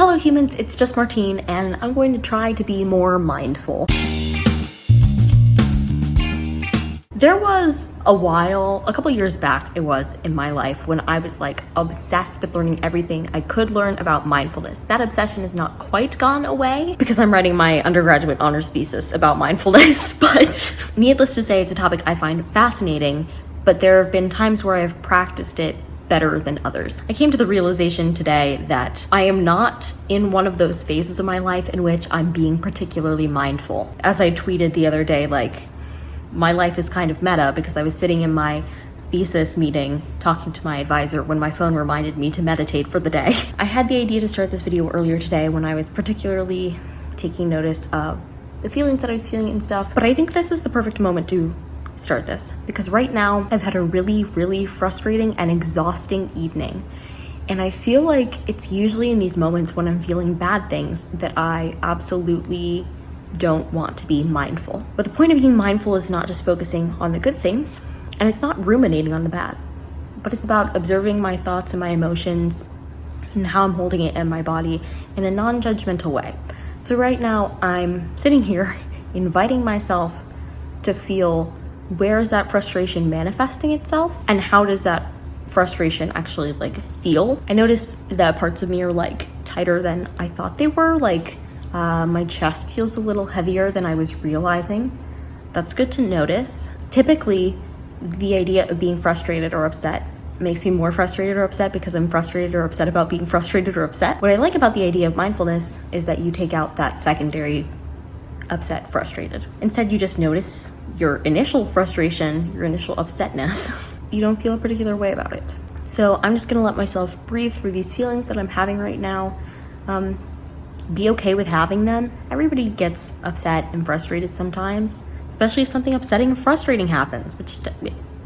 Hello humans, it's just Martine, and I'm going to try to be more mindful. There was a couple years back it was in my life, when I was like obsessed with learning everything I could learn about mindfulness. That obsession is not quite gone away because I'm writing my undergraduate honors thesis about mindfulness, but needless to say, it's a topic I find fascinating, but there have been times where I've practiced it better than others. I came to the realization today that I am not in one of those phases of my life in which I'm being particularly mindful. As I tweeted the other day, like, my life is kind of meta because I was sitting in my thesis meeting talking to my advisor when my phone reminded me to meditate for the day. I had the idea to start this video earlier today when I was particularly taking notice of the feelings that I was feeling and stuff, but I think this is the perfect moment to start this because right now I've had a really frustrating and exhausting evening, and I feel like it's usually in these moments when I'm feeling bad things that I absolutely don't want to be mindful. But the point of being mindful is not just focusing on the good things, and it's not ruminating on the bad, but it's about observing my thoughts and my emotions and how I'm holding it in my body in a non-judgmental way. So right now I'm sitting here inviting myself to feel, where is that frustration manifesting itself and how does that frustration actually like feel? I noticed that parts of me are like tighter than I thought they were, like my chest feels a little heavier than I was realizing. That's good to notice. Typically, the idea of being frustrated or upset makes me more frustrated or upset because I'm frustrated or upset about being frustrated or upset. What I like about the idea of mindfulness is that you take out that secondary upset, frustrated. Instead, you just notice your initial frustration, your initial upsetness. You don't feel a particular way about it. So I'm just gonna let myself breathe through these feelings that I'm having right now. Be okay with having them. Everybody gets upset and frustrated sometimes, especially if something upsetting and frustrating happens, which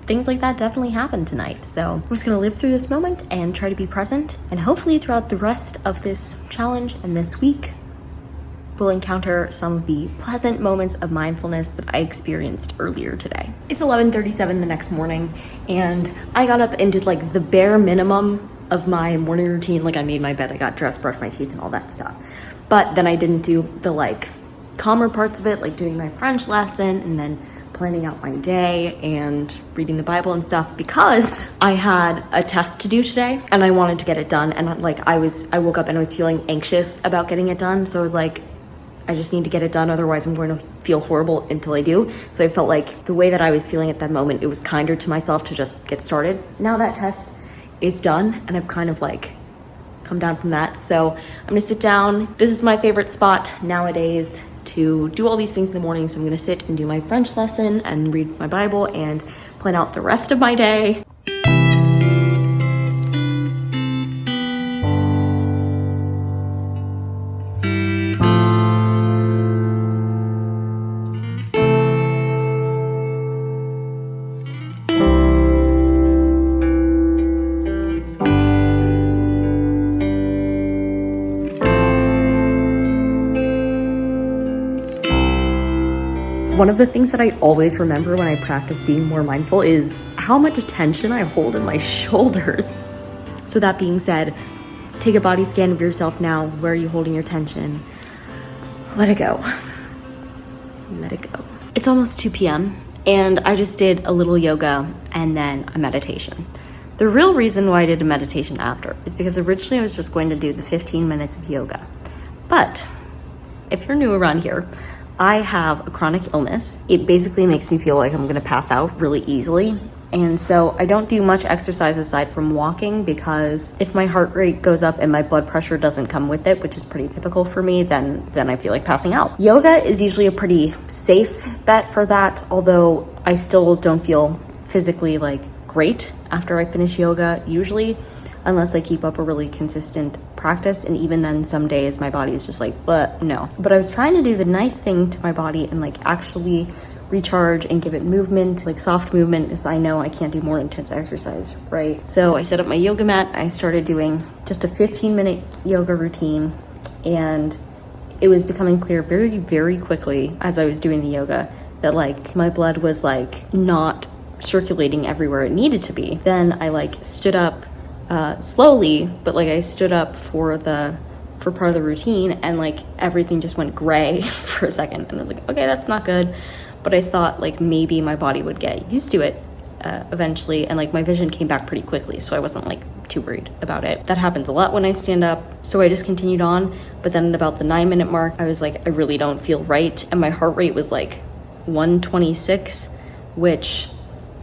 things like that definitely happened tonight. So I'm just gonna live through this moment and try to be present, and hopefully throughout the rest of this challenge and this week, we'll encounter some of the pleasant moments of mindfulness that I experienced earlier today. It's 11:37 the next morning, and I got up and did like the bare minimum of my morning routine. Like, I made my bed, I got dressed, brushed my teeth and all that stuff. But then I didn't do the like calmer parts of it, like doing my French lesson and then planning out my day and reading the Bible and stuff, because I had a test to do today and I wanted to get it done. And like I woke up and I was feeling anxious about getting it done. So I was like, I just need to get it done, otherwise I'm going to feel horrible until I do. So I felt like the way that I was feeling at that moment, it was kinder to myself to just get started. Now that test is done and I've kind of like come down from that. So I'm gonna sit down. This is my favorite spot nowadays to do all these things in the morning. So I'm gonna sit and do my French lesson and read my Bible and plan out the rest of my day. One of the things that I always remember when I practice being more mindful is how much attention I hold in my shoulders. So that being said, take a body scan of yourself now. Where are you holding your tension? Let it go. Let it go. It's almost 2 p.m. and I just did a little yoga and then a meditation. The real reason why I did a meditation after is because originally I was just going to do the 15 minutes of yoga. But if you're new around here, I have a chronic illness. It basically makes me feel like I'm gonna pass out really easily. And so I don't do much exercise aside from walking, because if my heart rate goes up and my blood pressure doesn't come with it, which is pretty typical for me, then I feel like passing out. Yoga is usually a pretty safe bet for that, although I still don't feel physically like great after I finish yoga usually, unless I keep up a really consistent practice. And even then, some days my body is just like, no. But I was trying to do the nice thing to my body and like actually recharge and give it movement, like soft movement, because I know I can't do more intense exercise, right? So I set up my yoga mat. I started doing just a 15-minute yoga routine, and it was becoming clear very quickly as I was doing the yoga that like my blood was like not circulating everywhere it needed to be. Then I like stood up slowly, but like I stood up for the for part of the routine, and like everything just went gray for a second, and I was like, okay, that's not good. But I thought like maybe my body would get used to it eventually, and like my vision came back pretty quickly, so I wasn't like too worried about it. That happens a lot when I stand up, so I just continued on. But then at about the 9-minute mark, I was like, I really don't feel right, and my heart rate was like 126, which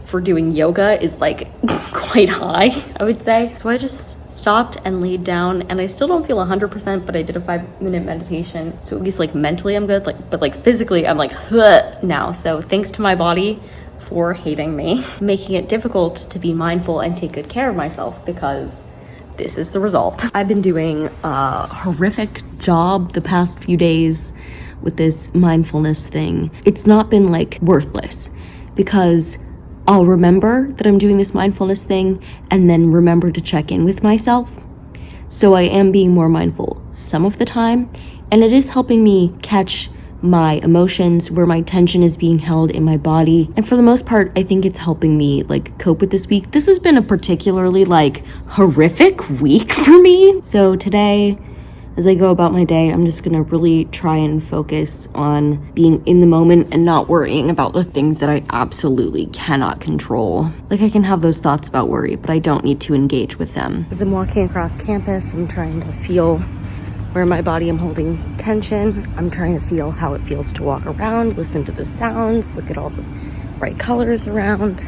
for doing yoga is like quite high, I would say. So I just stopped and laid down, and I still don't feel 100%, but I did a 5-minute meditation, so at least like mentally I'm good, like, but like physically I'm like now. So thanks to my body for hating me, making it difficult to be mindful and take good care of myself, because this is the result. I've been doing a horrific job the past few days with this mindfulness thing. It's not been like worthless, because I'll remember that I'm doing this mindfulness thing and then remember to check in with myself. So I am being more mindful some of the time, and it is helping me catch my emotions, where my tension is being held in my body. And for the most part, I think it's helping me like cope with this week. This has been a particularly like horrific week for me. So today, as I go about my day, I'm just gonna really try and focus on being in the moment and not worrying about the things that I absolutely cannot control. Like, I can have those thoughts about worry, but I don't need to engage with them. As I'm walking across campus, I'm trying to feel where my body I'm holding tension. I'm trying to feel how it feels to walk around, listen to the sounds, look at all the bright colors around.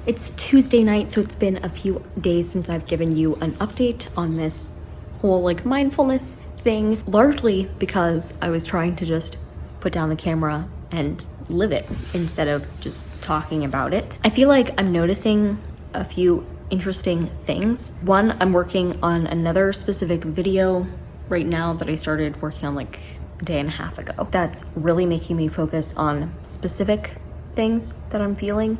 It's Tuesday night, so it's been a few days since I've given you an update on this whole like mindfulness thing, largely because I was trying to just put down the camera and live it instead of just talking about it. I feel like I'm noticing a few interesting things. One, I'm working on another specific video right now that I started working on like a day and a half ago. That's really making me focus on specific things that I'm feeling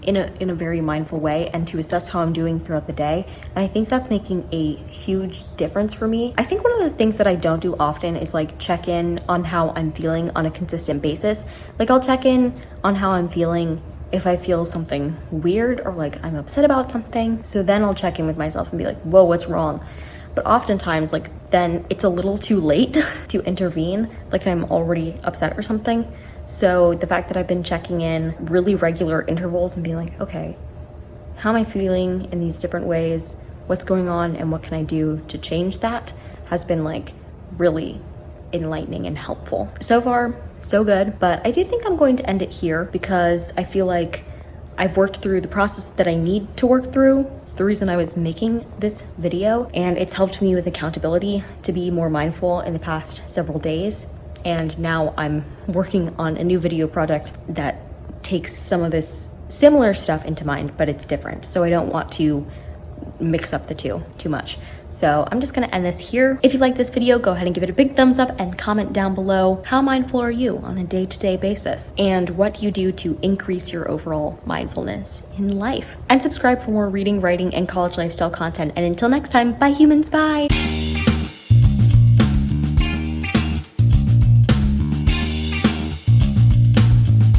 in a very mindful way, and to assess how I'm doing throughout the day. And I think that's making a huge difference for me. I think one of the things that I don't do often is like check in on how I'm feeling on a consistent basis. Like, I'll check in on how I'm feeling if I feel something weird or like I'm upset about something. So then I'll check in with myself and be like, whoa, what's wrong? But oftentimes, like, then it's a little too late to intervene, like I'm already upset or something. So the fact that I've been checking in really regular intervals and being like, okay, how am I feeling in these different ways? What's going on and what can I do to change that has been like really enlightening and helpful. So far, so good, but I do think I'm going to end it here because I feel like I've worked through the process that I need to work through, the reason I was making this video, and it's helped me with accountability to be more mindful in the past several days. And now I'm working on a new video project that takes some of this similar stuff into mind, but it's different. So I don't want to mix up the two too much. So I'm just gonna end this here. If you like this video, go ahead and give it a big thumbs up and comment down below, how mindful are you on a day-to-day basis? And what do you do to increase your overall mindfulness in life? And subscribe for more reading, writing, and college lifestyle content. And until next time, bye humans, bye.